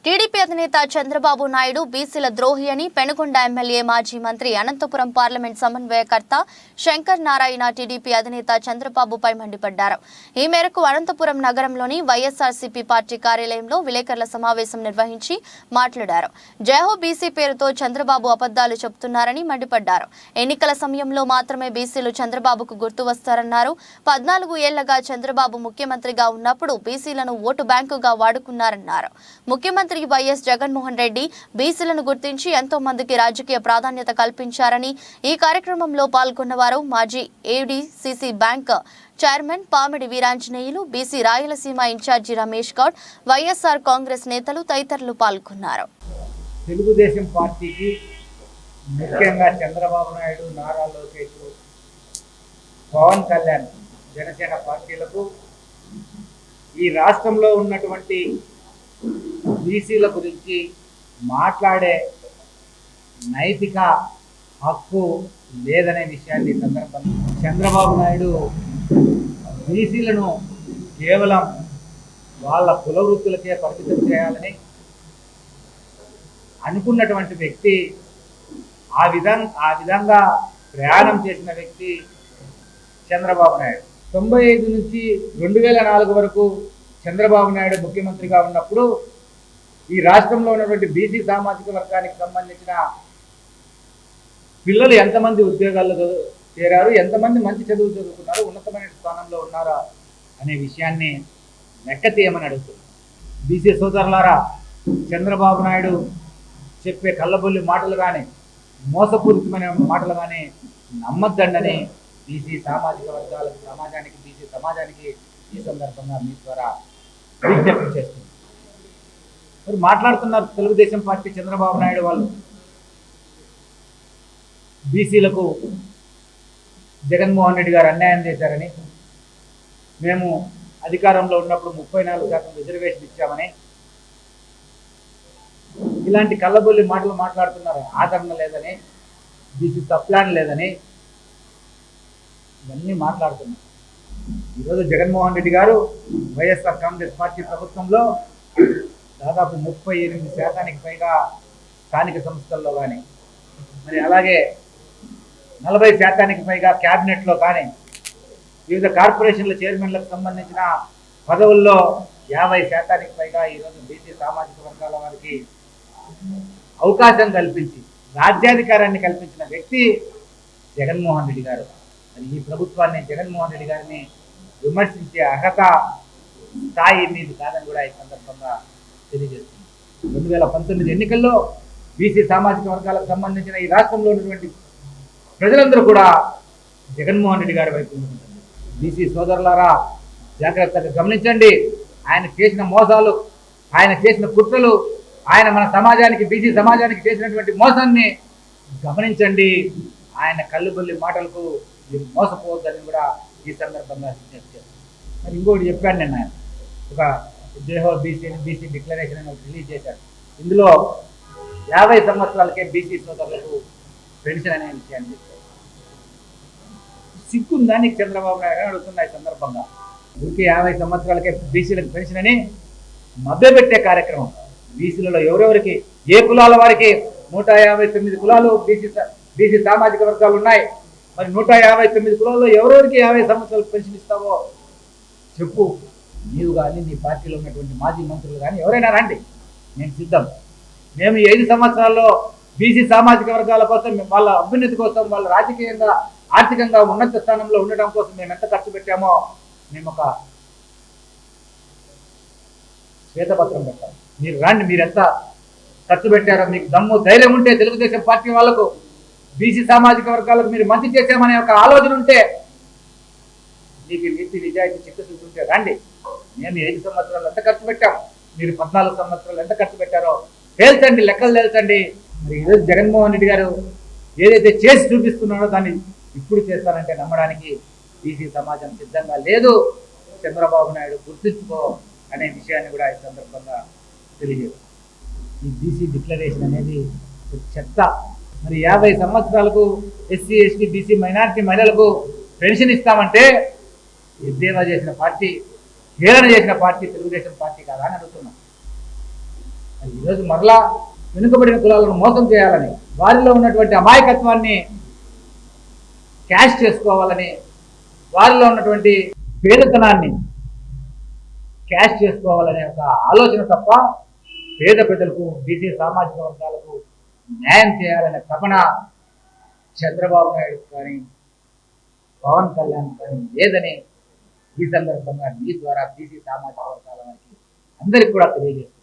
TDP అధినేత చంద్రబాబు నాయుడు బీసీల ద్రోహి అని పెనుగొండ ఎమ్మెల్యే మాజీ మంత్రి అనంతపురం పార్లమెంట్ సమన్వయకర్త శంకర్ నారాయణ టీడీపీ అధినేత చంద్రబాబుపై మండిపడ్డారు. ఈ మేరకు అనంతపురం నగరంలోని వైఎస్ఆర్సీపీ పార్టీ కార్యాలయంలో విలేకరుల సమావేశం నిర్వహించి మాట్లాడారు. జయహో బీసీ పేరుతో చంద్రబాబు అబద్దాలు చెబుతున్నారని మండిపడ్డారు. ఎన్నికల సమయంలో మాత్రమే బీసీలు చంద్రబాబుకు గుర్తు వస్తారన్నారు. 14 ఏళ్లగా చంద్రబాబు ముఖ్యమంత్రిగా ఉన్నప్పుడు బీసీలను ఓటు బ్యాంకుగా వాడుకున్నారన్నారు. ముఖ్యమంత్రి వైఎస్ జగన్మోహన్ రెడ్డి బీసీలను గుర్తించి ఎంతో మందికి రాజకీయ ప్రాధాన్యత కల్పించారని ఈ కార్యక్రమంలో పాల్గొన్నవారు మాజీ ADCC bank chairman Pamidi Veeranjaneyulu, BC Rayalaseema incharge Ramesh Goud, YSR Congress నేతలు తదితరులు పాల్గొన్నారు. తెలుగుదేశం పార్టీకి ముఖ్యంగా చంద్రబాబు నాయుడు, నారా లోకేష్, పవన్ కళ్యాణ్, జనసేన పార్టీలకు ఈ రాష్ట్రంలో ఉన్నటువంటి బీసీల గురించి మాట్లాడే నైతిక హక్కు లేదనే విషయాన్ని సందర్భంగా చంద్రబాబు నాయుడు బీసీలను కేవలం వాళ్ళ కుల వృత్తులకే పరిమితం చేయాలని అనుకున్నటువంటి వ్యక్తి, ఆ విధంగా ప్రయాణం చేసిన వ్యక్తి చంద్రబాబు నాయుడు. 95 నుంచి 2004 వరకు చంద్రబాబు నాయుడు ముఖ్యమంత్రిగా ఉన్నప్పుడు ఈ రాష్ట్రంలో ఉన్నటువంటి బీసీ సామాజిక వర్గానికి సంబంధించిన పిల్లలు ఎంతమంది ఉద్యోగాల్లో చేరారు, ఎంతమంది మంచి చదువు చదువుకున్నారు, ఉన్నతమైన స్థానంలో ఉన్నారా అనే విషయాన్ని లెక్క తీయమని అడుగుతుంది. బీసీ సోదరులారా, చంద్రబాబు నాయుడు చెప్పే కళ్ళబొల్లి మాటలు కానీ, మోసపూరితమైన మాటలు కానీ నమ్మద్దండని బీసీ సామాజిక వర్గాలకు, బీసీ సమాజానికి ఈ సందర్భంగా మీ ద్వారా విజ్ఞప్తి చేస్తుంది. మరి మాట్లాడుతున్నారు తెలుగుదేశం పార్టీ, చంద్రబాబు నాయుడు వాళ్ళు బీసీలకు జగన్మోహన్ రెడ్డి గారు అన్యాయం చేశారని, మేము అధికారంలో ఉన్నప్పుడు 34% రిజర్వేషన్ ఇచ్చామని, ఇలాంటి కళ్ళబొల్లి మాటలు మాట్లాడుతున్నారు. ఆదరణ లేదని, బీసీ సప్లాన్ లేదని ఇవన్నీ మాట్లాడుతున్నారు. ఈరోజు జగన్మోహన్ రెడ్డి గారు వైఎస్ఆర్ కాంగ్రెస్ పార్టీ ప్రభుత్వంలో దాదాపు 38% పైగా స్థానిక సంస్థల్లో కానీ, మరి అలాగే 40% పైగా క్యాబినెట్లో కానీ, వివిధ కార్పొరేషన్ల చైర్మన్లకు సంబంధించిన పదవుల్లో 50% పైగా ఈరోజు బీసీ సామాజిక వర్గాల వారికి అవకాశం కల్పించి రాజ్యాధికారాన్ని కల్పించిన వ్యక్తి జగన్మోహన్ రెడ్డి గారు. మరి ఈ ప్రభుత్వాన్ని, జగన్మోహన్ రెడ్డి గారిని విమర్శించే అర్హత స్థాయి మీది కాదని కూడా ఈ సందర్భంగా తెలియజేస్తుంది. 2019 ఎన్నికల్లో బీసీ సామాజిక వర్గాలకు సంబంధించిన ఈ రాష్ట్రంలో ఉన్నటువంటి ప్రజలందరూ కూడా జగన్మోహన్ రెడ్డి గారి వైపు ఉంటుంది. బీసీ సోదరులారా, జాగ్రత్తగా గమనించండి. ఆయన చేసిన మోసాలు, ఆయన చేసిన కుట్రలు, ఆయన మన సమాజానికి, బీసీ సమాజానికి చేసినటువంటి మోసాన్ని గమనించండి. ఆయన కళ్ళుబొల్లి మాటలకు మీరు మోసపోవద్దని కూడా ఈ సందర్భంగా విజ్ఞప్తి. మరి ఇంకోటి చెప్పాను నేను, ఆయన ఒక జయహో బీసీ డిక్లరేషన్ అని రిలీజ్ చేశారు. ఇందులో 50 సంవత్సరాలకే బీసీ సోదరులకు పెన్షన్ అనే విషయాన్ని చెప్పారు. సిగ్గుందా నీకు చంద్రబాబు నాయుడు అని అడుగుతున్నా ఈ సందర్భంగా. ఊరికే 50 సంవత్సరాలకే బీసీలకు పెన్షన్ అని మభ్యపెట్టే కార్యక్రమం. బీసీలలో ఎవరెవరికి, ఏ కులాల వారికి 159 కులాలు బీసీ సామాజిక వర్గాలు ఉన్నాయి. మరి 159 కులాల్లో ఎవరెవరికి 50 సంవత్సరాలు పెన్షన్ ఇస్తావో చెప్పు. నీవు కానీ, నీ పార్టీలో ఉన్నటువంటి మాజీ మంత్రులు కానీ ఎవరైనా రండి, నేను సిద్ధం. మేము 5 సంవత్సరాల్లో బీసీ సామాజిక వర్గాల కోసం, వాళ్ళ అభ్యున్నతి కోసం, వాళ్ళ రాజకీయంగా, ఆర్థికంగా ఉన్నత స్థానంలో ఉండడం కోసం మేము ఎంత ఖర్చు పెట్టామో మేము ఒక శ్వేతపత్రం పెట్టాం. మీరు రండి, మీరు ఎంత ఖర్చు పెట్టారో, మీకు దమ్ము ధైర్యం ఉంటే, తెలుగుదేశం పార్టీ వాళ్ళకు, బీసీ సామాజిక వర్గాలకు మీరు మంచి చేసామనే ఒక ఆలోచన ఉంటే, మీకు నీతి నిజాయితీ చిత్తశుద్ధి ఉంటే రండి. మేము 5 సంవత్సరాలు ఎంత ఖర్చు పెట్టాం, మీరు 14 సంవత్సరాలు ఎంత ఖర్చు పెట్టారో తేల్చండి, లెక్కలు తేల్చండి. మరి ఈరోజు జగన్మోహన్ రెడ్డి గారు ఏదైతే చేసి చూపిస్తున్నారో దాన్ని ఇప్పుడు చేస్తారంటే నమ్మడానికి బీసీ సమాజం సిద్ధంగా లేదు. చంద్రబాబు నాయుడు గుర్తుంచుకో అనే విషయాన్ని కూడా ఈ సందర్భంగా తెలియజేస్తారు. ఈ బీసీ డిక్లరేషన్ అనేది చెత్త. మరి 50 సంవత్సరాలకు ఎస్సీ, ఎస్టీ, బీసీ, మైనారిటీ మహిళలకు పెన్షన్ ఇస్తామంటే ఎద్దేవా చేసిన పార్టీ, హేళన చేసిన పార్టీ తెలుగుదేశం పార్టీ కాదా అని అడుగుతున్నాం. ఈరోజు మరలా వెనుకబడిన కులాలను మోసం చేయాలని, వారిలో ఉన్నటువంటి అమాయకత్వాన్ని క్యాష్ చేసుకోవాలని, వారిలో ఉన్నటువంటి పేదతనాన్ని క్యాష్ చేసుకోవాలనే ఒక ఆలోచన తప్ప పేద ప్రజలకు, బీసీ సామాజిక వర్గాలకు న్యాయం చేయాలనే తపన చంద్రబాబు నాయుడు కానీ పవన్ కళ్యాణ్ కానీ లేదని ఈ సందర్భంగా మీ ద్వారా బీసీ సామాజిక వర్గాల వారికి అందరికీ కూడా తెలియజేస్తారు.